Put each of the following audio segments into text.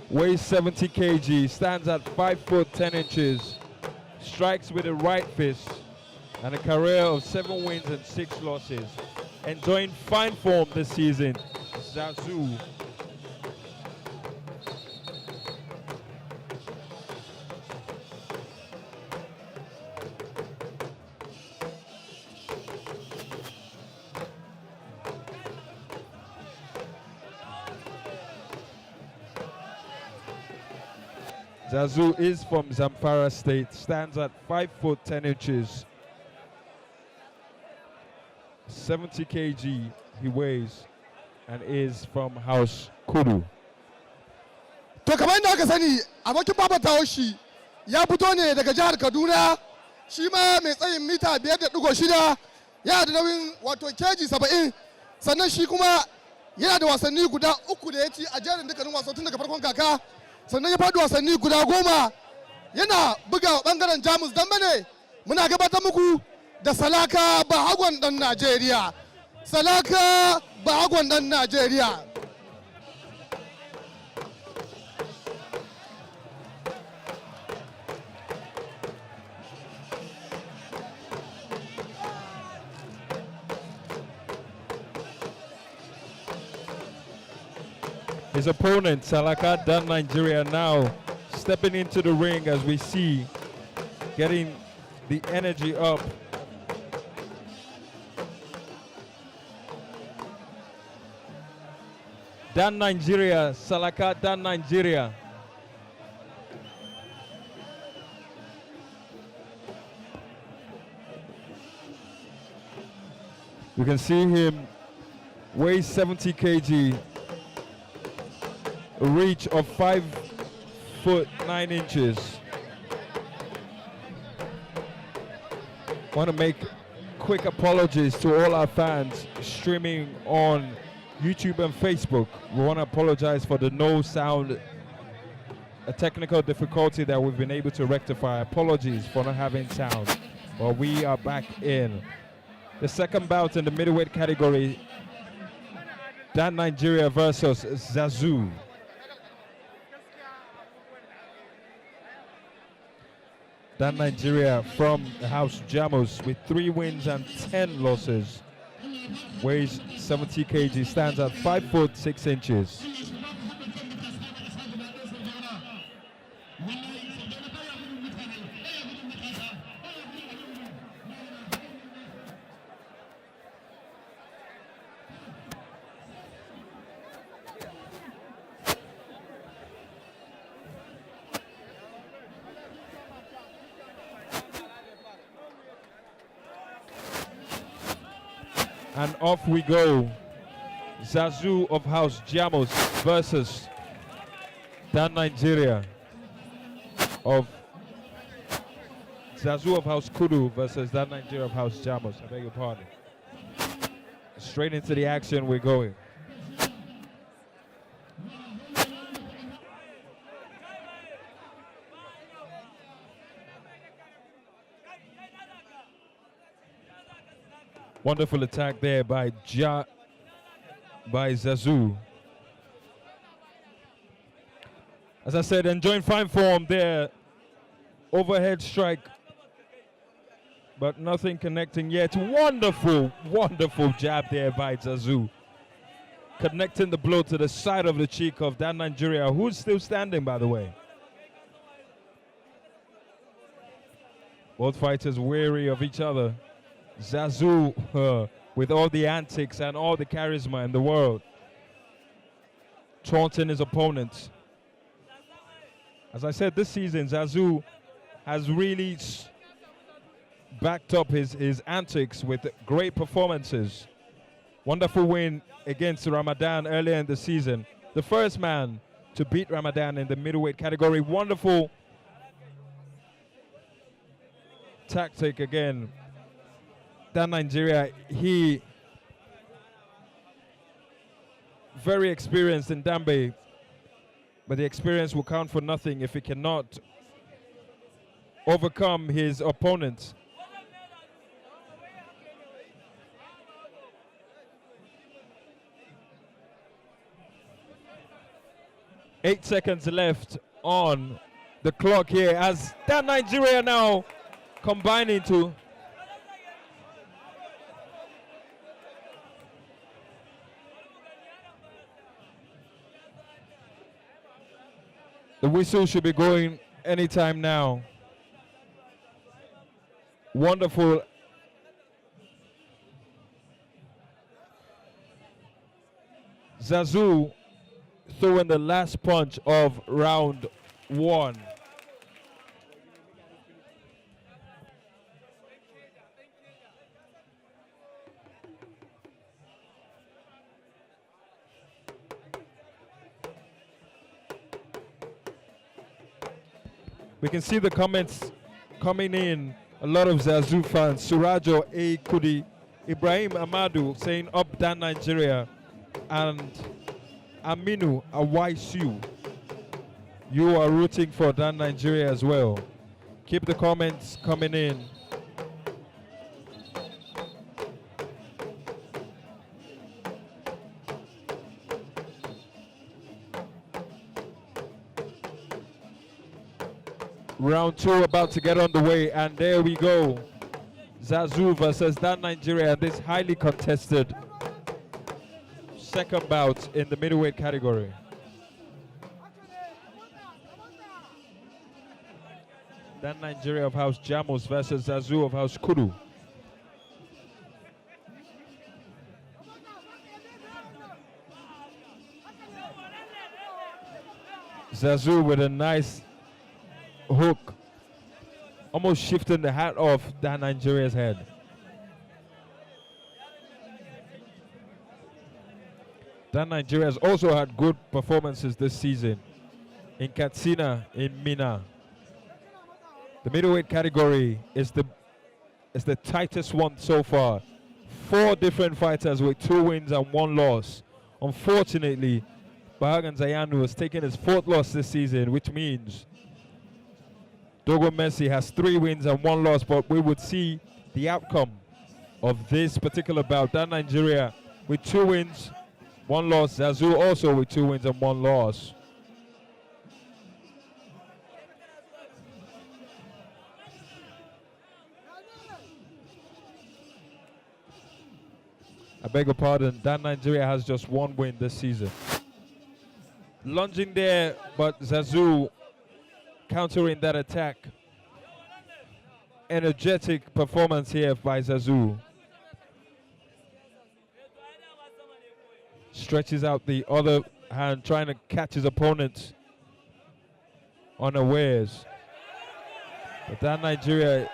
weighs 70 kg, stands at 5 foot 10 inches, strikes with the right fist, and a career of 7 wins and 6 losses. Enjoying fine form this season, Zazu. Zazu is from Zamfara State, stands at 5 foot 10 inches, 70 kg he weighs, and is from House Kudu. To kamar yadda aka sani abokin babatawa shi ya fito ne daga jihar Kaduna, shi ma mai tsayin mita 5.6, yana da nauyin wato keji 70, sannan shi kuma yana da wasanni guda 3 da ya ci a jerin dukkanin wasan tun daga farkon kaka, sannan ya faɗi wasanni guda 10, yana buga bangaren Jamus Dambe ne. Muna gabatar muku da Salaka Bahagon Dan Najeriya. Salaka Bahagon Dan Najeriya. His opponent, Salaka Dan Nigeria, now stepping into the ring as we see, getting the energy up. Dan Nigeria, Salaka Dan Nigeria. You can see him weighs 70 kg, a reach of 5 foot 9 inches. Want to make quick apologies to all our fans streaming on YouTube and Facebook. We want to apologize for the no sound, a technical difficulty that we've been able to rectify. Apologies for not having sound, but we are back in. The second bout in the middleweight category, Dan Nigeria versus Zazu. Dan Nigeria from the House Jamus with 3 wins and 10 losses. Weighs 70 kg, stands at 5 foot 6 inches. And off we go. Zazu of House Jamus versus Dan Nigeria of Zazu of House Kudu versus Dan Nigeria of House Jamus. I beg your pardon. Straight into the action we're going. Wonderful attack there by Zazu. As I said, enjoying fine form there. Overhead strike, but nothing connecting yet. Wonderful, wonderful jab there by Zazu. Connecting the blow to the side of the cheek of Dan Nigeria, who's still standing, by the way. Both fighters wary of each other. Zazu with all the antics and all the charisma in the world, taunting his opponents. As I said, this season Zazu has really backed up his antics with great performances. Wonderful win against Ramadan earlier in the season. The first man to beat Ramadan in the middleweight category. Wonderful tactic again. Dan Nigeria, he very experienced in DAMBE, but the experience will count for nothing if he cannot overcome his opponent. 8 seconds left on the clock here as Dan Nigeria now combining to the whistle should be going anytime now. Wonderful. Zazu throwing the last punch of round 1. We can see the comments coming in. A lot of Zazu fans. Surajo A. Kudi, Ibrahim Amadu saying up Dan Nigeria, and Aminu Awaisu. You are rooting for Dan Nigeria as well. Keep the comments coming in. Round 2 about to get on the way, and there we go. Zazu versus Dan Nigeria, this highly contested second bout in the middleweight category. Dan Nigeria of House Jamus versus Zazu of House Kudu. Zazu with a nice hook, almost shifting the hat off Dan Nigeria's head. Dan Nigeria has also had good performances this season in Katsina, in Mina. The middleweight category is the tightest one so far. 4 different fighters with 2 wins and 1 loss. Unfortunately, Bahagon Dan has taken his 4th loss this season, which means Dogo Messi has 3 wins and 1 loss, but we would see the outcome of this particular bout. Dan Nigeria with 2 wins, 1 loss. Zazu also with 2 wins and 1 loss. I beg your pardon, Dan Nigeria has just 1 win this season. Lunging there, but Zazu countering that attack. Energetic performance here by Zazu. Stretches out the other hand, trying to catch his opponent unawares. But that Nigeria,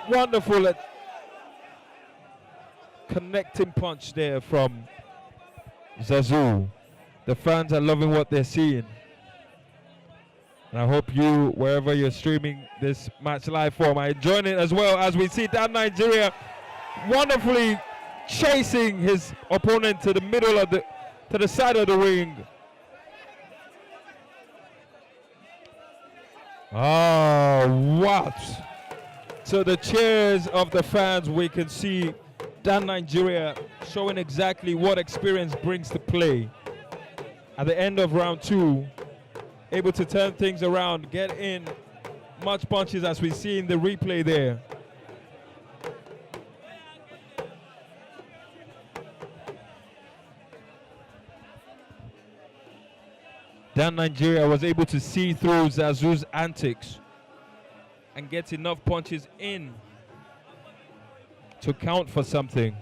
wonderful connecting punch there from Zazu. The fans are loving what they're seeing. And I hope you, wherever you're streaming this match live from, are enjoying it as well, as we see Dan Nigeria wonderfully chasing his opponent to the middle of to the side of the ring. Oh, what? So the cheers of the fans, we can see Dan Nigeria showing exactly what experience brings to play. At the end of round 2, able to turn things around, get in much punches as we see in the replay there. Dan Nigeria was able to see through Zazu's antics and get enough punches in to count for something.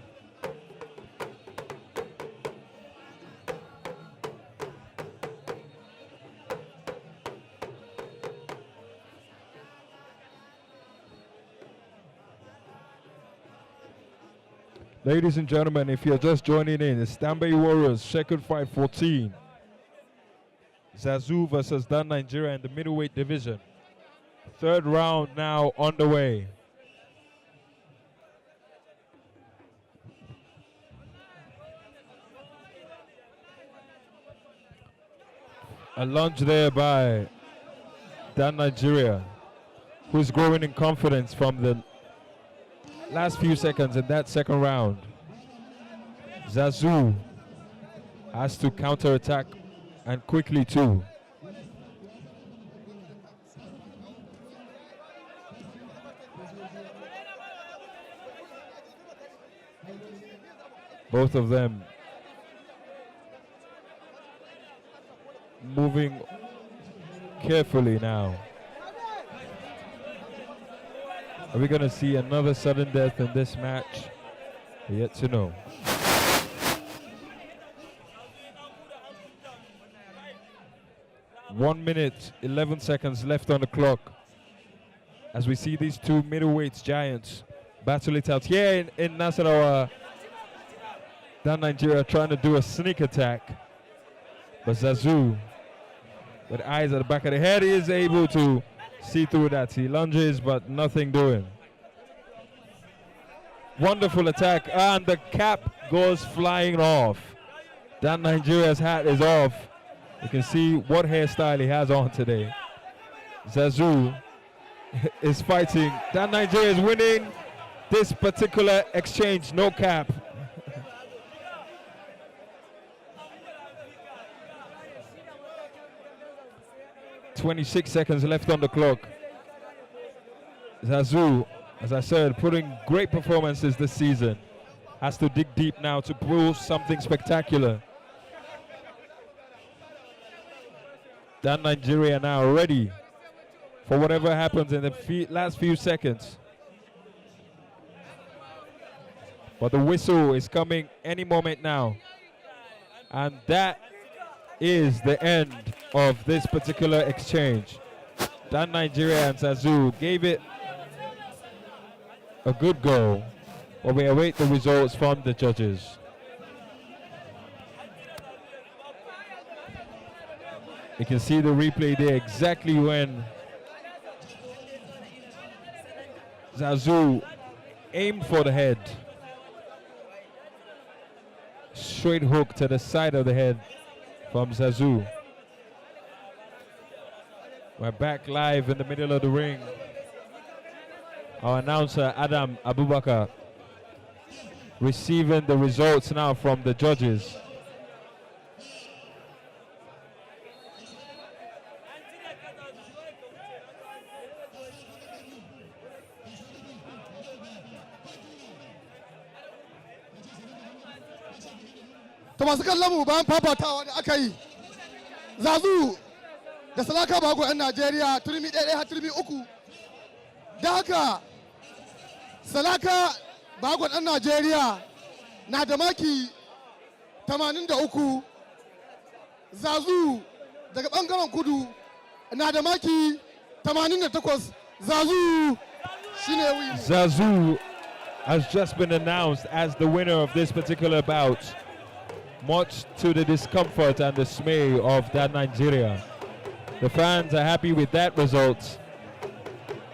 Ladies and gentlemen, if you're just joining in, it's DAMBE Warriors, second fight 14. Zazu versus Dan Nigeria in the middleweight division. 3rd round now underway. A lunge there by Dan Nigeria, who's growing in confidence from the last few seconds in that 2nd round. Zazu has to counterattack, and quickly too. Both of them moving carefully now. Are we going to see another sudden death in this match? We're yet to know. One minute, 11 seconds left on the clock as we see these two middleweight giants battle it out here in Nasarawa. Dan Nigeria trying to do a sneak attack, but Zazu, with eyes at the back of the head, is able to see through that. He lunges, but nothing doing. Wonderful attack, and the cap goes flying off. Dan Nigeria's hat is off. You can see what hairstyle he has on today. Zazu is fighting. Dan Nigeria is winning this particular exchange, no cap. 26 seconds left on the clock. Zazu, as I said, putting great performances this season. Has to dig deep now to pull something spectacular. Dan Nigeria now ready for whatever happens in the last few seconds. But the whistle is coming any moment now. And that is the end of this particular exchange. Dan Nigeria and Zazu gave it a good go, but we await the results from the judges. You can see the replay there exactly when Zazu aimed for the head. Straight hook to the side of the head from Zazu. We're back live in the middle of the ring. Our announcer Adam Abubakar receiving the results now from the judges. To masu kallon mu bayan fafatawa da aka yi, Zazu da Salaka Bahagon 'yan Najeriya turmi ɗaya har turmi uku. Da haka Salaka Bahagon 'yan Najeriya na da maki 83, Zazu daga ɓangaren kudu na da maki 88. Zazu shine win. Zazu has just been announced as the winner of this particular bout, much to the discomfort and dismay of Dan Nigeria. The fans are happy with that result.